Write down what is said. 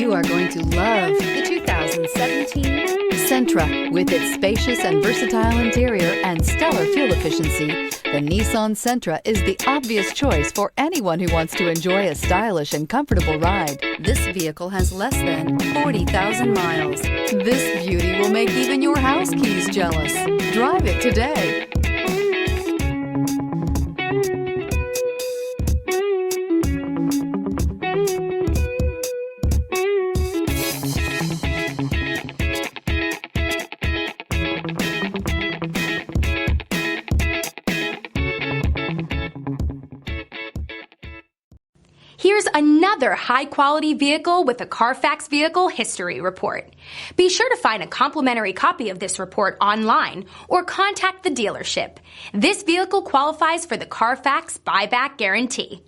You are going to love the 2017 Sentra. With its spacious and versatile interior and stellar fuel efficiency, the Nissan Sentra is the obvious choice for anyone who wants to enjoy a stylish and comfortable ride. This vehicle has less than 40,000 miles. This beauty will make even your house keys jealous. Drive it today. Here's another high-quality vehicle with a Carfax Vehicle History Report. Be sure to find a complimentary copy of this report online or contact the dealership. This vehicle qualifies for the Carfax Buyback Guarantee.